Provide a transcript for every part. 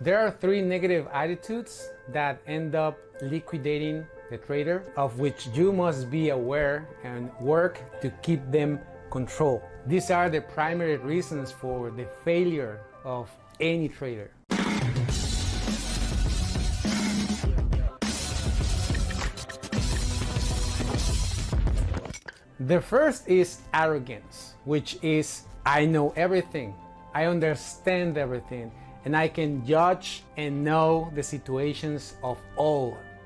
There are three negative attitudes that end up liquidating the trader, of which you must be aware and work to keep them controlled. These are the primary reasons for the failure of any trader. The first is arrogance, which is I know everything, I understand everything, and I can judge and know the situations of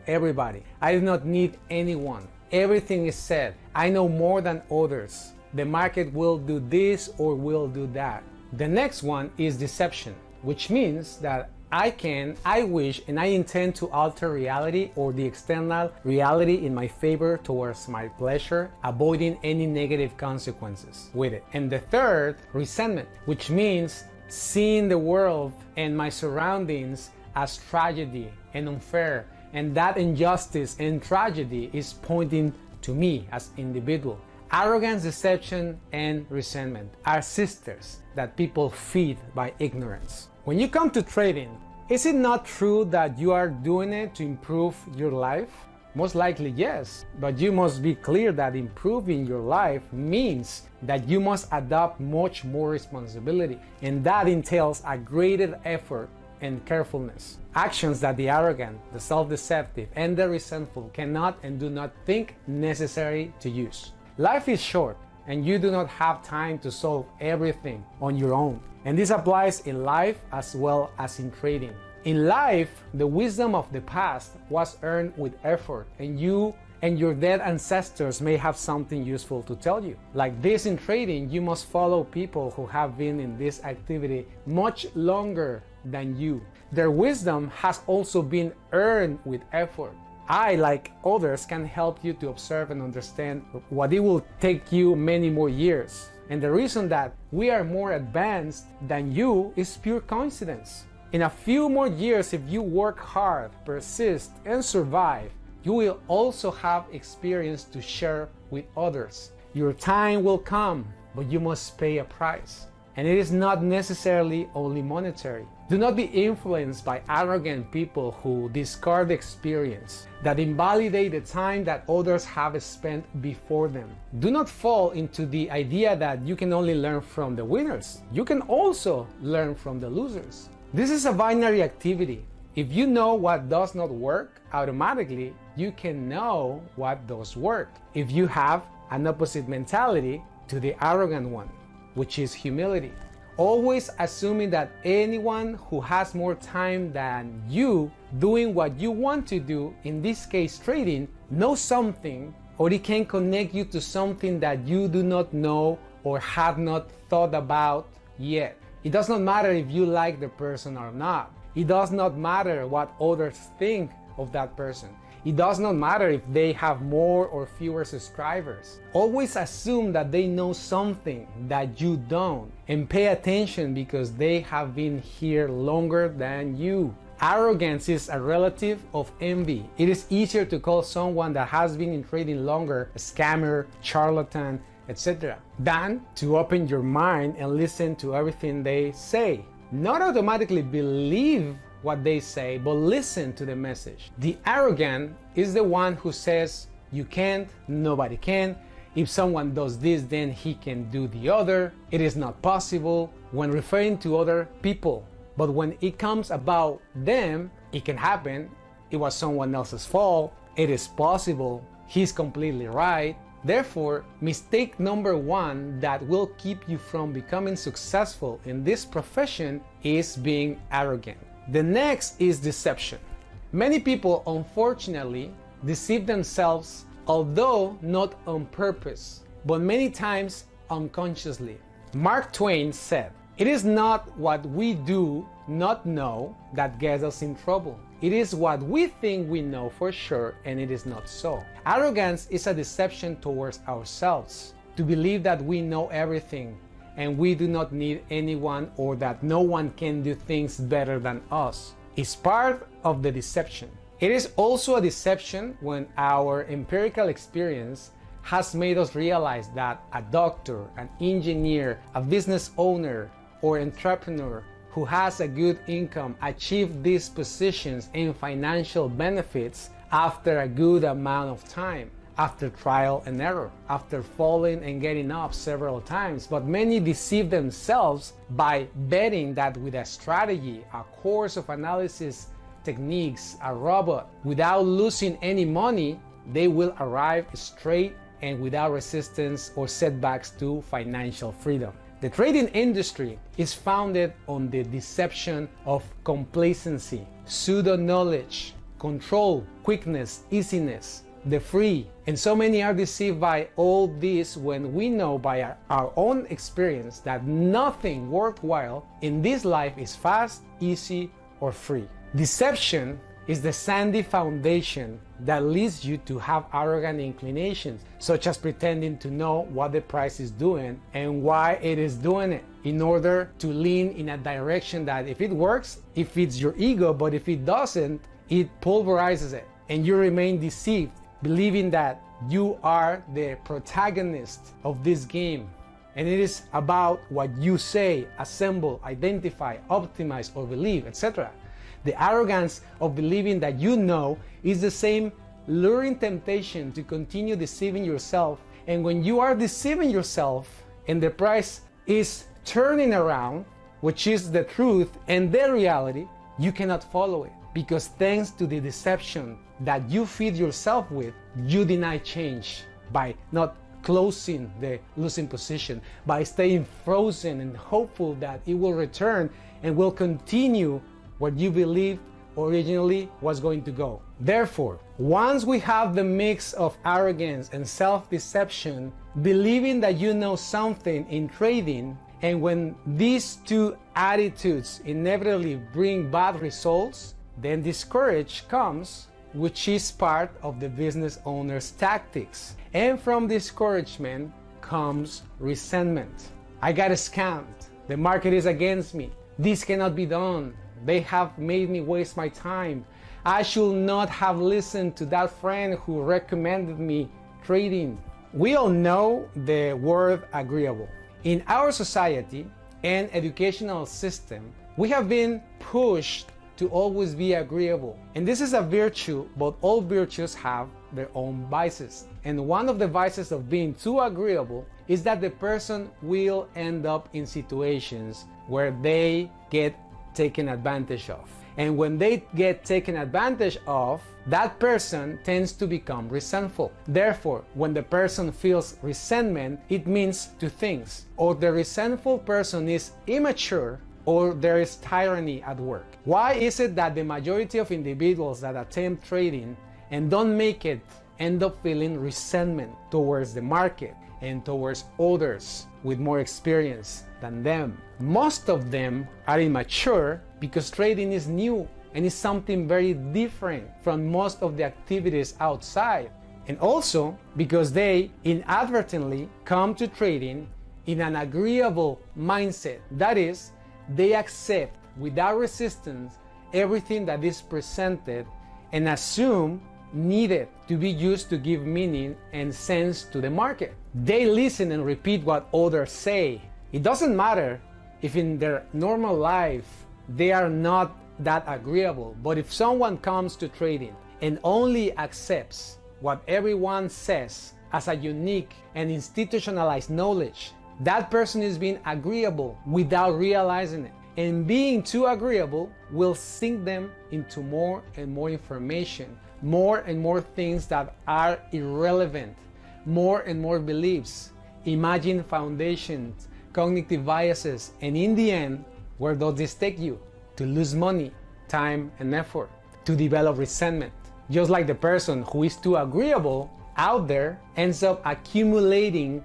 everybody. I do not need anyone. Everything is said. I know more than others. The market will do this or will do that. The next one is deception, which means that I wish, and I intend to alter reality or the external reality in my favor towards my pleasure, avoiding any negative consequences with it. And the third, resentment, which means seeing the world and my surroundings as tragedy and unfair, and that injustice and tragedy is pointing to me as individual. Arrogance, deception, and resentment are sisters that people feed by ignorance. When you come to trading, is it not true that you are doing it to improve your life? Most likely yes, but you must be clear that improving your life means that you must adopt much more responsibility, and that entails a greater effort and carefulness. Actions that the arrogant, the self-deceptive, and the resentful cannot and do not think necessary to use. Life is short, and you do not have time to solve everything on your own. And this applies in life as well as in trading. In life, the wisdom of the past was earned with effort, and you and your dead ancestors may have something useful to tell you. Like this in trading, you must follow people who have been in this activity much longer than you. Their wisdom has also been earned with effort. I, like others, can help you to observe and understand what it will take you many more years. And the reason that we are more advanced than you is pure coincidence. In a few more years, if you work hard, persist, and survive, you will also have experience to share with others. Your time will come, but you must pay a price. And it is not necessarily only monetary. Do not be influenced by arrogant people who discard experience, that invalidate the time that others have spent before them. Do not fall into the idea that you can only learn from the winners. You can also learn from the losers. This is a binary activity. If you know what does not work, automatically you can know what does work. If you have an opposite mentality to the arrogant one, which is humility. Always assuming that anyone who has more time than you doing what you want to do, in this case trading, knows something, or it can connect you to something that you do not know or have not thought about yet. It does not matter if you like the person or not. It does not matter what others think of that person. It does not matter if they have more or fewer subscribers. Always assume that they know something that you don't, and pay attention because they have been here longer than you. Arrogance is a relative of envy. It is easier to call someone that has been in trading longer a scammer, charlatan, etc., than to open your mind and listen to everything they say. Not automatically believe what they say, but listen to the message. The arrogant is the one who says, you can't, nobody can. If someone does this, then he can do the other. It is not possible, when referring to other people. But when it comes about them, it can happen. It was someone else's fault. It is possible. He's completely right. Therefore, mistake number one that will keep you from becoming successful in this profession is being arrogant. The next is deception. Many people, unfortunately, deceive themselves, although not on purpose, but many times unconsciously. Mark Twain said, "It is not what we do not know that gets us in trouble. It is what we think we know for sure, and it is not so." Arrogance is a deception towards ourselves, to believe that we know everything and we do not need anyone, or that no one can do things better than us. It's part of the deception. It is also a deception when our empirical experience has made us realize that a doctor, an engineer, a business owner, or entrepreneur who has a good income achieve these positions and financial benefits after a good amount of time, after trial and error, after falling and getting up several times. But many deceive themselves by betting that with a strategy, a course of analysis techniques, a robot, without losing any money, they will arrive straight and without resistance or setbacks to financial freedom. The trading industry is founded on the deception of complacency, pseudo-knowledge, control, quickness, easiness, the free. And so many are deceived by all this when we know by our own experience that nothing worthwhile in this life is fast, easy, or free. Deception is the sandy foundation that leads you to have arrogant inclinations, such as pretending to know what the price is doing and why it is doing it, in order to lean in a direction that if it works, it feeds your ego, but if it doesn't, it pulverizes it, and you remain deceived, believing that you are the protagonist of this game. And it is about what you say, assemble, identify, optimize, or believe, etc. The arrogance of believing that you know is the same luring temptation to continue deceiving yourself. And when you are deceiving yourself and the price is turning around, which is the truth and the reality, you cannot follow it. Because thanks to the deception that you feed yourself with, you deny change by not closing the losing position, by staying frozen and hopeful that it will return and will continue what you believed originally was going to go. Therefore, once we have the mix of arrogance and self-deception, believing that you know something in trading, and when these two attitudes inevitably bring bad results, then discourage comes, which is part of the business owner's tactics. And from discouragement comes resentment. I got scammed. The market is against me. This cannot be done. They have made me waste my time. I should not have listened to that friend who recommended me trading. We all know the word agreeable. In our society and educational system, we have been pushed to always be agreeable. And this is a virtue, but all virtues have their own vices. And one of the vices of being too agreeable is that the person will end up in situations where they get taken advantage of. And when they get taken advantage of, that person tends to become resentful. Therefore, when the person feels resentment, it means two things. Or the resentful person is immature, or there is tyranny at work. Why is it that the majority of individuals that attempt trading and don't make it end up feeling resentment towards the market and towards others with more experience than them? Most of them are immature because trading is new and is something very different from most of the activities outside. And also because they inadvertently come to trading in an agreeable mindset. That is, they accept without resistance everything that is presented and assume needed to be used to give meaning and sense to the market. They listen and repeat what others say. It doesn't matter if in their normal life they are not that agreeable, but if someone comes to trading and only accepts what everyone says as a unique and institutionalized knowledge, that person is being agreeable without realizing it. And being too agreeable will sink them into more and more information, more and more things that are irrelevant, more and more beliefs, imagined foundations, cognitive biases, and in the end, where does this take you? To lose money, time, and effort, to develop resentment. Just like the person who is too agreeable out there ends up accumulating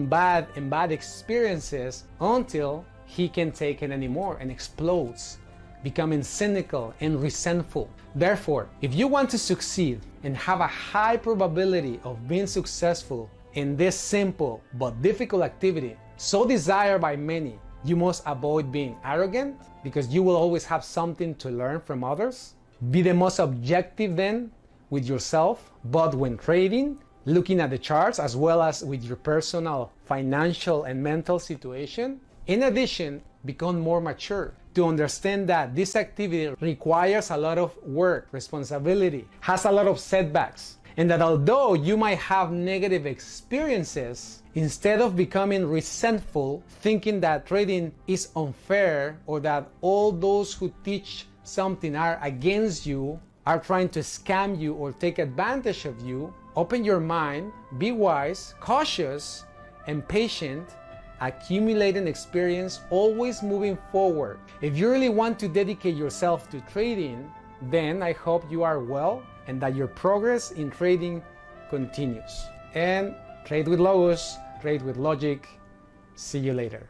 bad experiences until he can't take it anymore and explodes, becoming cynical and resentful. Therefore, if you want to succeed and have a high probability of being successful in this simple but difficult activity, so desired by many, you must avoid being arrogant, because you will always have something to learn from others. Be the most objective then with yourself, but when trading, looking at the charts as well as with your personal, financial, and mental situation. In addition, become more mature, to understand that this activity requires a lot of work, responsibility, has a lot of setbacks, and that although you might have negative experiences, instead of becoming resentful, thinking that trading is unfair or that all those who teach something are against you, are trying to scam you or take advantage of you, open your mind, be wise, cautious, and patient, accumulating experience, always moving forward. If you really want to dedicate yourself to trading, then I hope you are well and that your progress in trading continues. And trade with Logos, trade with logic. See you later.